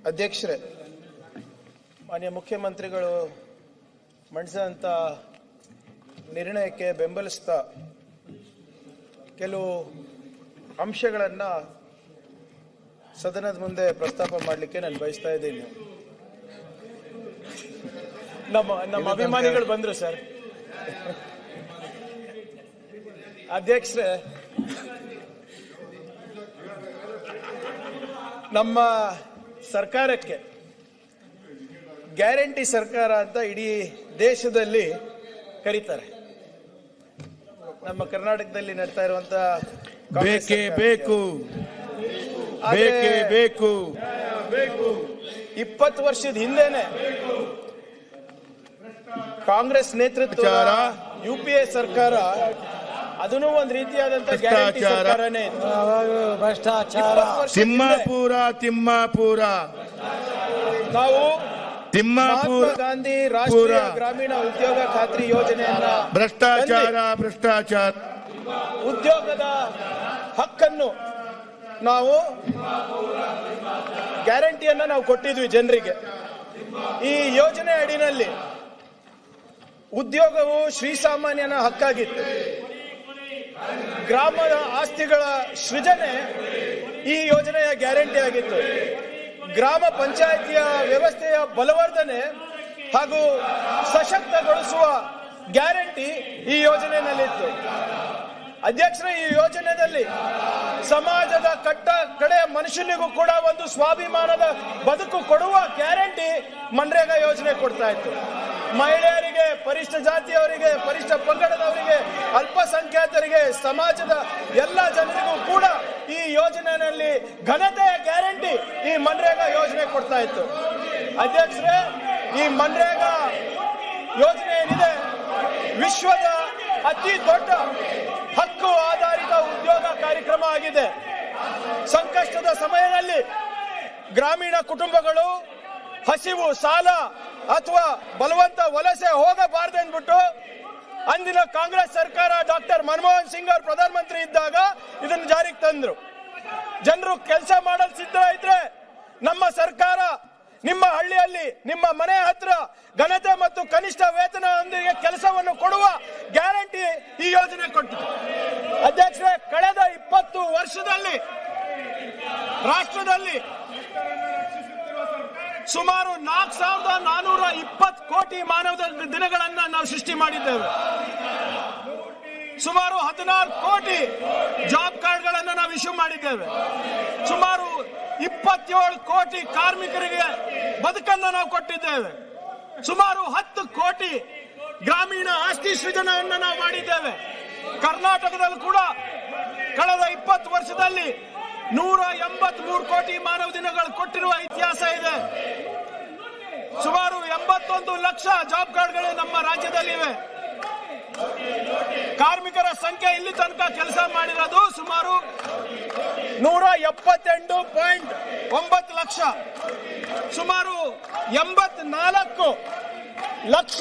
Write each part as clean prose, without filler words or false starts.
ಅಧ್ಯಕ್ಷರೇ, ಮಾನ್ಯ ಮುಖ್ಯಮಂತ್ರಿಗಳು ಮಂಡಿಸಿದಂಥ ನಿರ್ಣಯಕ್ಕೆ ಬೆಂಬಲಿಸ್ತಾ ಕೆಲವು ಅಂಶಗಳನ್ನು ಸದನದ ಮುಂದೆ ಪ್ರಸ್ತಾಪ ಮಾಡಲಿಕ್ಕೆ ನಾನು ಬಯಸ್ತಾ ಇದ್ದೀನಿ. ನಮ್ಮ ಅಭಿಮಾನಿಗಳು ಬಂದರು ಸರ್. ಅಧ್ಯಕ್ಷರೇ, ನಮ್ಮ ಸರ್ಕಾರಕ್ಕೆ ಗ್ಯಾರಂಟಿ ಸರ್ಕಾರ ಅಂತ ಇಡೀ ದೇಶದಲ್ಲಿ ಕರೀತಾರೆ. ನಮ್ಮ ಕರ್ನಾಟಕದಲ್ಲಿ ನಡೀತಾ ಇರುವಂತ ಬೇಕೇ ಬೇಕು 20 ವರ್ಷದ ಹಿಂದೆನೆ ಕಾಂಗ್ರೆಸ್ ನೇತೃತ್ವದ UPA ಸರ್ಕಾರ ಅದನ್ನು ಒಂದು ರೀತಿಯಾದಂತ ಗ್ಯಾರಂಟಿ ಸರ್ಕಾರನೇ ಇತ್ತು. ಭ್ರಷ್ಟಾಚಾರ, ತಿಮ್ಮಾಪುರ ನಾವು ಮಹಾತ್ಮ ಗಾಂಧಿ ರಾಷ್ಟ್ರೀಯ ಗ್ರಾಮೀಣ ಉದ್ಯೋಗ ಖಾತ್ರಿ ಯೋಜನೆಯನ್ನ ಭ್ರಷ್ಟಾಚಾರ ಉದ್ಯೋಗದ ಹಕ್ಕನ್ನು ನಾವು ಗ್ಯಾರಂಟಿಯನ್ನ ನಾವು ಕೊಟ್ಟಿದ್ವಿ ಜನರಿಗೆ. ಈ ಯೋಜನೆ ಅಡಿನಲ್ಲಿ ಉದ್ಯೋಗವು ಶ್ರೀಸಾಮಾನ್ಯನ ಹಕ್ಕಾಗಿತ್ತು. ಗ್ರಾಮದ ಆಸ್ತಿಗಳ ಸೃಜನೆ ಈ ಯೋಜನೆಯ ಗ್ಯಾರಂಟಿ ಆಗಿತ್ತು. ಗ್ರಾಮ ಪಂಚಾಯಿತಿಯ ವ್ಯವಸ್ಥೆಯ ಬಲವರ್ಧನೆ ಹಾಗೂ ಸಶಕ್ತಗೊಳಿಸುವ ಗ್ಯಾರಂಟಿ ಈ ಯೋಜನೆಯಲ್ಲಿತ್ತು. ಅಧ್ಯಕ್ಷರೇ, ಈ ಯೋಜನೆಯಲ್ಲಿ ಸಮಾಜದ ಕಡೆಯ ಮನುಷ್ಯನಿಗೂ ಕೂಡ ಒಂದು ಸ್ವಾಭಿಮಾನದ ಬದುಕು ಕೊಡುವ ಗ್ಯಾರಂಟಿ ಮನ್ರೇಗಾ ಯೋಜನೆ ಕೊಡ್ತಾ ಇತ್ತು. ಮಹಿಳೆಯರಿಗೆ, ಪರಿಶಿಷ್ಟ ಜಾತಿಯವರಿಗೆ, ಪರಿಶಿಷ್ಟ ಪಂಗಡದವರಿಗೆ, ಅಲ್ಪಸಂಖ್ಯಾತರಿಗೆ, ಸಮಾಜದ ಎಲ್ಲ ಜನರಿಗೂ ಕೂಡ ಈ ಯೋಜನೆಯಲ್ಲಿ ಘನತೆಯ ಗ್ಯಾರಂಟಿ ಈ ಮನ್ರೇಗಾ ಯೋಜನೆ ಕೊಡ್ತಾ ಇತ್ತು. ಅಧ್ಯಕ್ಷರೇ, ಈ ಮನ್ರೇಗಾ ಯೋಜನೆ ಏನಿದೆ ವಿಶ್ವದ ಅತಿ ದೊಡ್ಡ ಹಕ್ಕು ಆಧಾರಿತ ಉದ್ಯೋಗ ಕಾರ್ಯಕ್ರಮ ಆಗಿದೆ. ಸಂಕಷ್ಟದ ಸಮಯದಲ್ಲಿ ಗ್ರಾಮೀಣ ಕುಟುಂಬಗಳು ಹಸಿವು, ಸಾಲ ಅಥವಾ ಬಲವಂತ ವಲಸೆ ಹೋಗಬಾರದೆಂದ್ಬಿಟ್ಟು ಅಂದಿನ ಕಾಂಗ್ರೆಸ್ ಸರ್ಕಾರ ಡಾಕ್ಟರ್ ಮನಮೋಹನ್ ಸಿಂಗ್ ಅವರು ಪ್ರಧಾನಮಂತ್ರಿ ಇದ್ದಾಗ ಇದನ್ನು ಜಾರಿಗೆ ತಂದ್ರು. ಜನರು ಕೆಲಸ ಮಾಡಲು ಸಿದ್ಧ ಇದ್ರೆ ನಮ್ಮ ಸರ್ಕಾರ ನಿಮ್ಮ ಹಳ್ಳಿಯಲ್ಲಿ, ನಿಮ್ಮ ಮನೆ ಹತ್ರ ಘನತೆ ಮತ್ತು ಕನಿಷ್ಠ ವೇತನದೊಂದಿಗೆ ಕೆಲಸವನ್ನು ಕೊಡುವ ಗ್ಯಾರಂಟಿ ಈ ಯೋಜನೆ ಕೊಟ್ಟಿದೆ. ಅಧ್ಯಕ್ಷರೇ, ಕಳೆದ 20 ವರ್ಷದಲ್ಲಿ ರಾಷ್ಟ್ರದಲ್ಲಿ ಸುಮಾರು 4,420 ಕೋಟಿ ಮಾನವ ದಿನಗಳನ್ನು ನಾವು ಸೃಷ್ಟಿ ಮಾಡಿದ್ದೇವೆ. ಸುಮಾರು 16 ಕೋಟಿ ಜಾಬ್ ಕಾರ್ಡ್ಗಳನ್ನು ನಾವು ಇಶ್ಯೂ ಮಾಡಿದ್ದೇವೆ. ಸುಮಾರು 27 ಕೋಟಿ ಕಾರ್ಮಿಕರಿಗೆ ಬದುಕನ್ನು ನಾವು ಕೊಟ್ಟಿದ್ದೇವೆ. ಸುಮಾರು 10 ಕೋಟಿ ಗ್ರಾಮೀಣ ಆಸ್ತಿ ಸೃಜನೆಯನ್ನು ನಾವು ಮಾಡಿದ್ದೇವೆ. ಕರ್ನಾಟಕದಲ್ಲಿ ಕೂಡ ಕಳೆದ 20 ವರ್ಷದಲ್ಲಿ 183 ಕೋಟಿ ಮಾನವ ದಿನಗಳು ಕೊಟ್ಟಿರುವ ಇತಿಹಾಸ ಇದೆ. ಸುಮಾರು 81 ಲಕ್ಷ ಜಾಬ್ ಕಾರ್ಡ್ಗಳು ನಮ್ಮ ರಾಜ್ಯದಲ್ಲಿವೆ. ಕಾರ್ಮಿಕರ ಸಂಖ್ಯೆ ಇಲ್ಲಿ ತನಕ ಕೆಲಸ ಮಾಡಿರೋದು ಸುಮಾರು 178.9 ಲಕ್ಷ. ಸುಮಾರು 84 ಲಕ್ಷ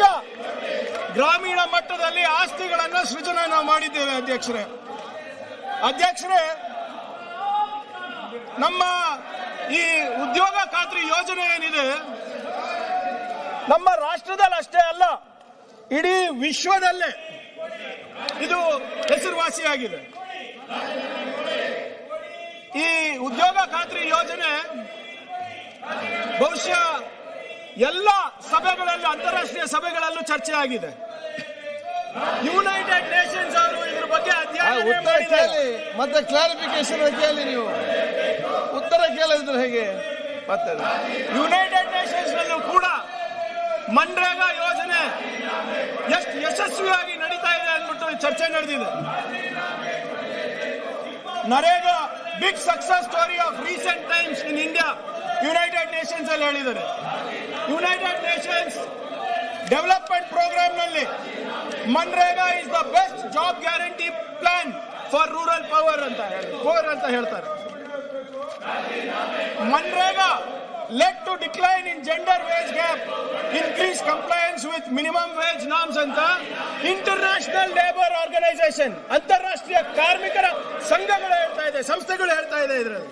ಗ್ರಾಮೀಣ ಮಟ್ಟದಲ್ಲಿ ಆಸ್ತಿಗಳನ್ನು ಸೃಜನೆ ನಾವು ಮಾಡಿದ್ದೇವೆ. ಅಧ್ಯಕ್ಷರೇ, ನಮ್ಮ ಈ ಉದ್ಯೋಗ ಖಾತ್ರಿ ಯೋಜನೆ ಏನಿದೆ ನಮ್ಮ ರಾಷ್ಟ್ರದಲ್ಲಿ ಅಷ್ಟೇ ಅಲ್ಲ, ಇಡೀ ವಿಶ್ವದಲ್ಲೇ ಇದು ಹೆಸರುವಾಸಿಯಾಗಿದೆ. ಈ ಉದ್ಯೋಗ ಖಾತ್ರಿ ಯೋಜನೆ ಬಹುಶಃ ಎಲ್ಲ ಸಭೆಗಳಲ್ಲೂ, ಅಂತಾರಾಷ್ಟ್ರೀಯ ಸಭೆಗಳಲ್ಲೂ ಚರ್ಚೆ ಆಗಿದೆ. ಯುನೈಟೆಡ್ ನೇಷನ್ಸ್ ಅವರು ಇದ್ರ ಬಗ್ಗೆ ಅಧ್ಯಯನ ಮಾಡಿದ್ದಾರೆ. ಮತ್ತೆ ಕ್ಲಾರಿಫಿಕೇಶನ್ ಕೇಳಿ, ನೀವು ಉತ್ತರ ಕೇಳಿದ್ರೆ ಹೇಗೆ? ಮತ್ತೆ ಯುನೈಟೆಡ್ ನೇಷನ್ಸ್ ನಲ್ಲೂ ಕೂಡ ಮನ್ರೇಗಾ ಯೋಜನೆ ಎಷ್ಟು ಯಶಸ್ವಿಯಾಗಿ ನಡೀತಾ ಇದೆ ಅಂದ್ಬಿಟ್ಟು ಚರ್ಚೆ ನಡೆದಿದೆ. NREGA big success story of recent times in India United Nations ಅಲ್ಲಿ ಹೇಳಿದ್ದಾರೆ. ಯುನೈಟೆಡ್ ನೇಷನ್ಸ್ ಡೆವಲಪ್ಮೆಂಟ್ ಪ್ರೋಗ್ರಾಮ್ ನಲ್ಲಿ MNREGA is the best job guarantee plan for rural power ಅಂತ ಹೇಳ್ತಾರೆ. MNREGA led to decline in gender wage gap, increased compliance with minimum wage norms ಅಂತ international labour organisation, ಅಂತಾರಾಷ್ಟ್ರೀಯ ಕಾರ್ಮಿಕರ ಸಂಘಗಳು ಹೇಳ್ತಾ ಇದೆ, ಸಂಸ್ಥೆಗಳು ಹೇಳ್ತಾ ಇದೆ ಇದರಲ್ಲಿ.